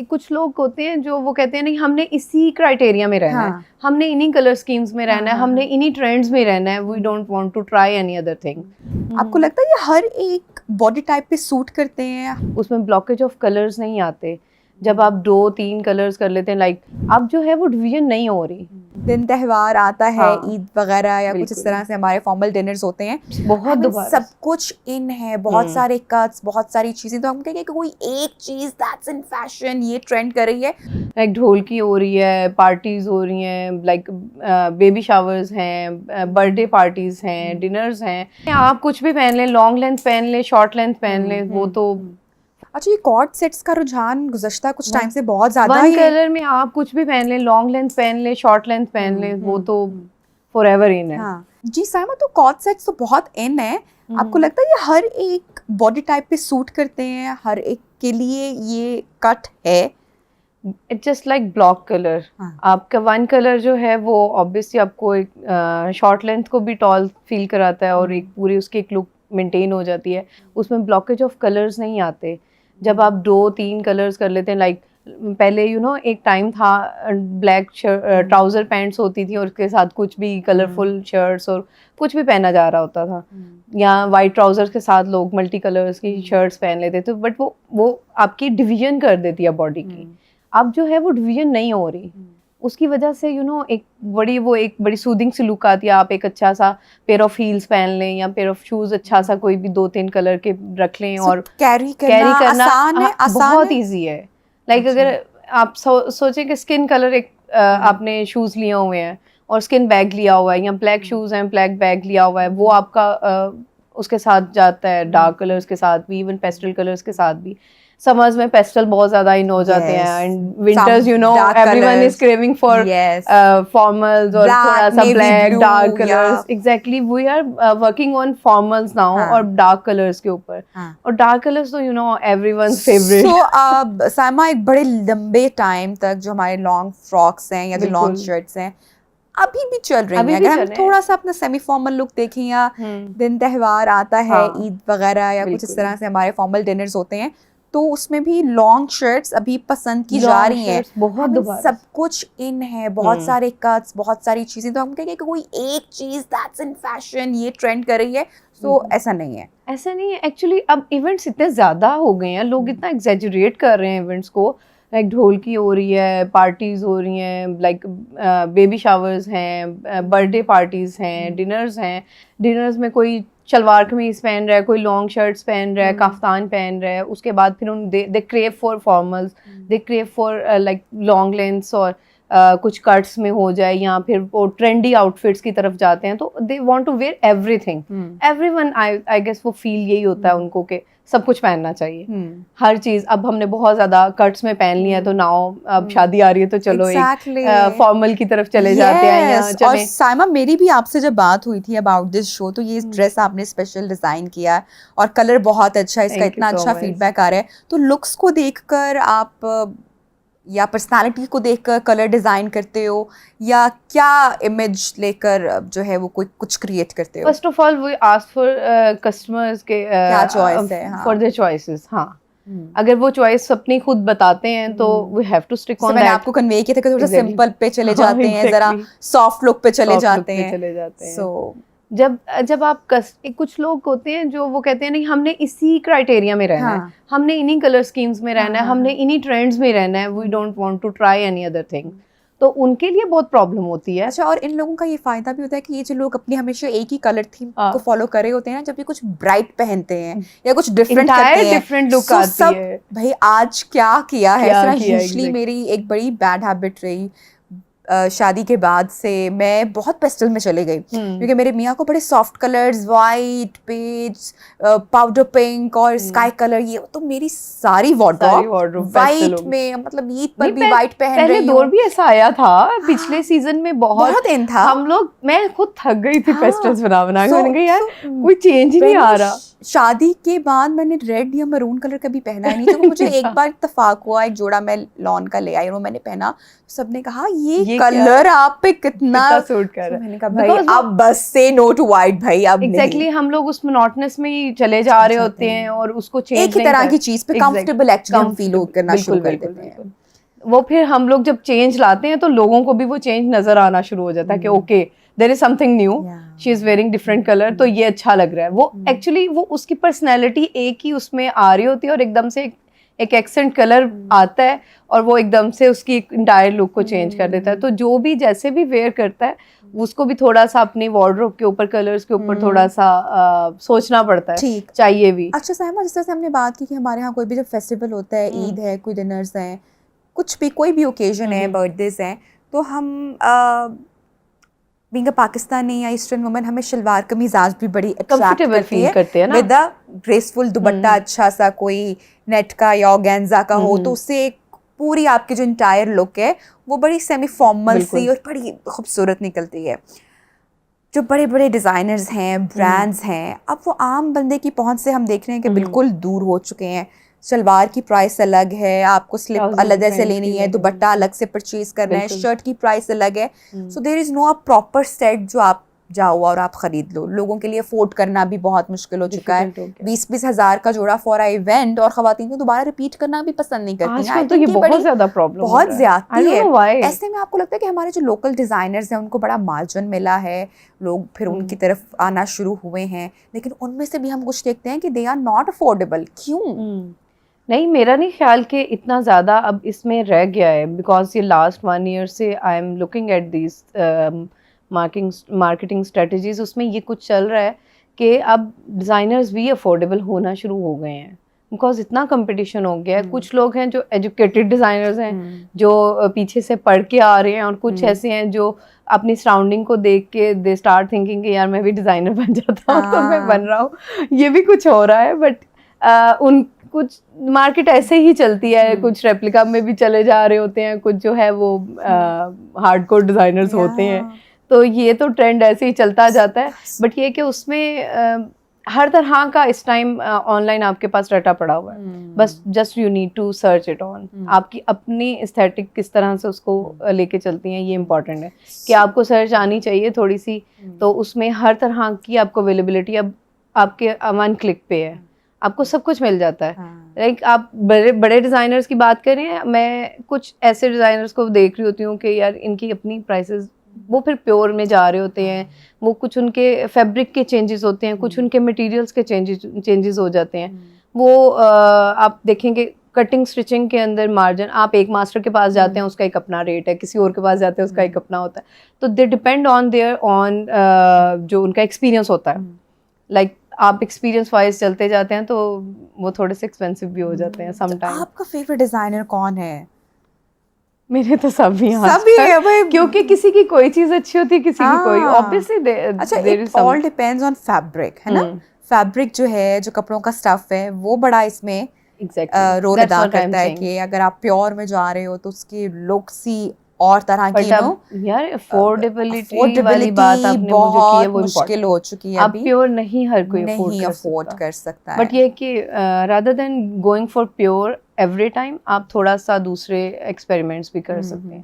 कुछ लोग होते हैं जो वो कहते हैं नहीं हमने इसी क्राइटेरिया में रहना है, हमने इन्हीं कलर स्कीम्स में रहना है, हमने इन्हीं ट्रेंड्स में रहना है, we don't want to try any other thing. आपको लगता है ये हर एक बॉडी टाइप पे सूट करते हैं? उसमें ब्लॉकेज ऑफ कलर्स नहीं आते जब आप 2-3 कलर्स कर लेते हैं, लाइक अब जो है वो डिवीजन नहीं हो रही। दिन त्यौहार आता है, ईद वगैरह या कुछ इस बिल्कुल। तरह से हमारे फॉर्मल डिनर्स होते हैं, बहुत दोबारा सब कुछ इन है, बहुत सारे कट्स, बहुत सारी चीजें, तो हम कहेंगे कि कोई एक चीज दैट्स इन फैशन, ये ट्रेंड कर रही है। लाइक ढोलकी हो रही है, पार्टीज हो रही हैं, लाइक बेबी शावर्स हैं, बर्थडे पार्टीज हैं, डिनर्स हैं, आप कुछ भी पहन लें, लॉन्ग लेंथ पहन लें, शॉर्ट लेंथ पहन लें, वो तो अच्छा, ये कॉर्ड सेट्स का रुझान गुज़श्ता कुछ टाइम से बहुत ज्यादा वन है। कलर में आप कुछ भी पहन लें, लॉन्ग लेंथ पहन लें, शॉर्ट लेंथ पहन लें, वो तो फॉरएवर इन है। हाँ जी साइमा, तो कॉर्ड सेट्स तो बहुत इन है, आपको लगता है ये हर एक बॉडी टाइप पे सूट करते हैं, हर एक के लिए ये कट है? It's just like block colour. आपका वन कलर जो है वो ऑब्वियसली आपको एक शॉर्ट लेंथ को भी टॉल फील कराता है और एक पूरी उसकी एक लुक मेंटेन हो जाती है, उसमें ब्लॉकेज ऑफ कलर्स नहीं आते जब आप 2-3 कलर्स कर लेते हैं। लाइक पहले एक टाइम था ब्लैक ट्राउजर पैंट्स होती थी और उसके साथ कुछ भी कलरफुल शर्ट्स और कुछ भी पहना जा रहा होता था, या वाइट ट्राउजर्स के साथ लोग मल्टी कलर्स की शर्ट्स पहन लेते थे, बट वो आपकी डिवीजन कर देती है बॉडी की। अब जो है वो डिवीजन नहीं हो रही, उसकी वजह से एक बड़ी सूदिंग सी लुक आती है। आप एक अच्छा सा पेयर ऑफ हील्स पहन लें या पेयर ऑफ शूज अच्छा सा कोई भी 2-3 कलर के रख लें और कैरी करना आसान है, बहुत इजी है। लाइक अगर आप सोचें कि स्किन कलर एक आपने शूज लिए हुए हैं और स्किन बैग लिया हुआ है, या ब्लैक शूज हैं, ब्लैक बैग लिया हुआ है, वो आपका उसके साथ जाता है, डार्क कलर्स के साथ भी, इवन पेस्टल कलर्स के साथ भी। समर्स में पेस्टल बहुत ज्यादा इन हो जाते हैं, and winters everyone is craving for formals और थोड़ा सा black dark colours. Exactly, we are working on formals now और डार्क कलर्स के ऊपर, और डार्क कलर्स तो एवरीवनस फेवरेट। सो साइमा, एक बड़े लंबे टाइम तक जो हमारे लॉन्ग फ्रॉक्स हैं या जो लॉन्ग शर्ट्स हैं अभी भी चल रही हैं। अगर हम थोड़ा सा अपना सेमी फॉर्मल लुक देखें, या दिन त्यौहार आता है, ईद वगैरह या कुछ इस तरह से हमारे फॉर्मल डिनर्स होते हैं, तो उसमें भी लॉन्ग शर्ट्स अभी पसंद की जा रही हैं। बहुत सब कुछ इन है, बहुत सारे कट्स, बहुत सारी चीजें, तो हम कहेंगे कि कोई एक चीज दैट्स इन फैशन, ये ट्रेंड कर रही है, तो ऐसा नहीं है। ऐसा नहीं है एक्चुअली। अब इवेंट्स इतने ज्यादा हो गए हैं, लोग इतना एग्जैजरेट कर रहे हैं इवेंट्स को। लाइक ढोलकी हो रही है, पार्टीज हो रही हैं, लाइक बेबी शावर्स हैं, बर्थडे पार्टीज हैं, डिनर्स हैं। डिनर्स में कोई शलवार कमीज पहन रहा है, कोई लॉन्ग शर्ट्स पहन रहा है, काफ्तान पहन रहा है, उसके बाद फिर they crave for formals, they crave for like long lengths और कुछ कट्स में हो जाए, या फिर वो ट्रेंडी आउटफिट्स की तरफ जाते हैं, तो they want to wear everything. Everyone, I guess वो फील यही होता है उनको कि सब कुछ पहनना चाहिए, हर चीज। अब हमने बहुत ज्यादा कट्स में पहन लिया है, तो नाउ अब शादी आ रही है तो चलो एक फॉर्मल की तरफ चले जाते हैं। और साइमा, मेरी भी आपसे जब बात हुई थी अबाउट दिस शो, तो ये ड्रेस आपने स्पेशल डिजाइन किया और कलर बहुत अच्छा है, इसका इतना अच्छा फीडबैक आ रहा है, तो लुक्स को देखकर आप या पर्सनालिटी को देखकर कलर डिजाइन करते हो, या क्या इमेज लेकर जो है वो कोई कुछ क्रिएट करते हो? First of all we ask for customers के क्या चॉइस है, फॉर देयर चॉइसेस। हाँ, अगर वो चॉइस अपनी खुद बताते हैं तो we have to stick on that. मैंने आपको कन्वे किया था कि थोड़ा सिंपल पे चले जाते हैं, जरा सॉफ्ट लुक पे चले जाते हैं। सो जब आप कुछ लोग होते हैं जो वो कहते हैं नहीं हमने इसी क्राइटेरिया में रहना है, हमने इन्हीं कलर स्कीम्स में रहना है, हमने इन्हीं ट्रेंड्स में रहना है, we don't want to try any other thing, तो उनके लिए बहुत प्रॉब्लम होती है। अच्छा, और इन लोगों का ये फायदा भी होता है कि ये जो लोग अपनी हमेशा एक ही कलर थीम को फॉलो कर रहे होते हैं ना, जब ये कुछ ब्राइट पहनते हैं या कुछ डिफरेंट करते हैं, डिफरेंट लुक आती है। भाई आज क्या किया है, यूजुअली मेरी एक बड़ी बैड हैबिट रही शादी के बाद से, मैं बहुत पेस्टल में चले गई, क्योंकि मेरे मियाँ को बड़े soft colours, white, page, powder pink और स्काई कलर, ये तो मेरी सारी वार्डरोब वाइट में, मतलब ईद पर भी वाइट पहन रही हूं। दौर भी ऐसा आया था पिछले सीजन में, बहुत इन था। हम लोग, मैं खुद थक गई थी पेस्टल्स बना के, मैंने कहा यार कोई चेंज ही नहीं आ रहा। शादी के बाद मैंने रेड या मरून कलर कभी पहना नहीं, तो मुझे एक बार इत्तेफाक हुआ, एक जोड़ा मैं लॉन का ले आई और मैंने पहना, सबने कहा ये कलर आप पे कितना सूट कर रहा है। मैंने कहा भाई अब बस से नो टू वाइट भाई, अब एग्जैक्टली हम लोग उस मोनोटोनस में ही चले जा रहे होते हैं और उसको चेंज एक ही तरह की चीज पे कंफर्टेबल एक्चुअली हम फील करना शुरू कर देते हैं। वो फिर हम लोग जब चेंज लाते हैं तो लोगों को भी वो चेंज नजर आना शुरू हो जाता है कि okay there is something new, she is wearing different colour, तो ये अच्छा लग रहा है। वो एक्चुअली वो उसकी पर्सनैलिटी एक ही उसमें आ रही होती है और एकदम से एक एक्सेंट कलर आता है और वो एकदम से उसकी इंटायर लुक को चेंज कर देता है। तो जो भी जैसे भी वेयर करता है उसको भी थोड़ा सा अपनी वार्डरोब के ऊपर, कलर्स के ऊपर थोड़ा सा सोचना पड़ता है, ठीक चाहिए भी। अच्छा साइमा, जिस तरह से हमने बात की कि हमारे यहाँ कोई भी जब फेस्टिवल होता है, ईद है, कोई डिनर्स हैं, कुछ भी कोई भी ओकेजन है, बर्थडेज हैं, तो हम बीइंग अ पाकिस्तानी या ईस्टर्न वुमन हमें शलवार कमीज आज भी बड़ी कंफर्टेबल फील करते हैं ना, विद अ ग्रेसफुल दुपट्टा अच्छा सा कोई नेट का या ऑर्गेन्जा का हो, तो उससे पूरी आपकी जो इंटायर लुक है वो बड़ी सेमी फॉर्मल सी और बड़ी खूबसूरत निकलती है। जो बड़े बड़े डिज़ाइनर्स हैं, ब्रांड्स हैं, अब वो आम बंदे की पहुंच से हम देख रहे हैं कि बिल्कुल दूर हो चुके हैं। सलवार की प्राइस अलग है, आपको स्लिप अलग से लेनी है, दुपट्टा अलग से परचेज करना है, शर्ट की प्राइस अलग है। So there is no a proper set जो आप जाओ और आप खरीद लो। लोगों के लिए अफोर्ड करना भी बहुत मुश्किल हो चुका है। 20-20 हज़ार का जोड़ा फॉर अ इवेंट, और खवातीन को दोबारा रिपीट करना भी पसंद नहीं करती हैं। तो ये बहुत ज्यादा प्रॉब्लम, बहुत ज्यादा है। ऐसे में आपको लगता है कि हमारे जो लोकल डिजाइनर्स हैं उनको बड़ा मार्जिन मिला है, लोग फिर उनकी तरफ आना शुरू हुए हैं, लेकिन उनमें से भी हम कुछ देखते हैं कि दे आर नॉट अफोर्डेबल। क्यों? नहीं, मेरा नहीं ख्याल कि इतना ज़्यादा अब इसमें रह गया है, बिकॉज ये लास्ट 1 ईयर से I am looking at this marketing strategies, उसमें ये कुछ चल रहा है कि अब डिज़ाइनर्स भी अफोर्डेबल होना शुरू हो गए हैं, बिकॉज इतना कंपटीशन हो गया है। कुछ लोग हैं जो एजुकेटेड डिज़ाइनर्स हैं, जो पीछे से पढ़ के आ रहे हैं, और कुछ ऐसे हैं जो अपनी सराउंडिंग को देख के दे स्टार्ट थिंकिंग कि यार मैं भी डिज़ाइनर बन जाता हूँ, तो मैं बन रहा हूँ। ये भी कुछ हो रहा है, बट उन कुछ मार्केट ऐसे ही चलती है, कुछ रेप्लिका में भी चले जा रहे होते हैं, कुछ जो है वो हार्डकोर डिज़ाइनर्स होते हैं। तो ये तो ट्रेंड ऐसे ही चलता जाता है, बट ये कि उसमें हर तरह का इस टाइम ऑनलाइन आपके पास डाटा पड़ा हुआ है, बस just you need to search it on. आपकी अपनी एस्थेटिक किस तरह से उसको लेके चलती हैं, ये इम्पॉर्टेंट है कि आपको सर्च आनी चाहिए थोड़ी सी, तो उसमें हर तरह की आपको अवेलेबिलिटी अब आपके 1 क्लिक पे है, आपको सब कुछ मिल जाता है। लाइक आप बड़े डिज़ाइनर्स की बात कर रहे हैं, मैं कुछ ऐसे डिज़ाइनर्स को देख रही होती हूँ कि यार इनकी अपनी प्राइसेस, वो फिर प्योर में जा रहे होते हैं, वो कुछ उनके फैब्रिक के चेंजेस होते हैं, कुछ उनके मटेरियल्स के चेंजेस हो जाते हैं। वो आप देखेंगे कटिंग स्टिचिंग के अंदर मार्जिन, आप एक मास्टर के पास जाते हैं उसका एक अपना रेट है, किसी और के पास जाते हैं उसका एक अपना होता है, तो दे डिपेंड ऑन जो उनका एक्सपीरियंस होता है। लाइक आप एक्सपीरियंस वाइज चलते जाते हैं तो वो थोड़े से एक्सपेंसिव भी हो जाते हैं समटाइम। आपका फेवरेट डिजाइनर कौन है? मेरे तो सभी है भाई, क्योंकि किसी की कोई चीज अच्छी होती है, किसी की कोई, ऑब्वियसली। अच्छा, it all depends on fabric, है ना? फैब्रिक जो है, जो कपड़ों का स्टफ है, वो बड़ा इसमें रोल अदा करता है कि अगर आप प्योर में जा रहे हो तो उसकी लुक्स ही और तरह की यार अफोर्डेबिलिटी वाली बात आपने मुझे की है, वो मुश्किल हो चुकी है। अब प्योर नहीं हर कोई अफोर्ड कर सकता है, बट ये कि rather than going for pure every time, आप थोड़ा सा दूसरे एक्सपेरिमेंट्स भी कर सकते हैं।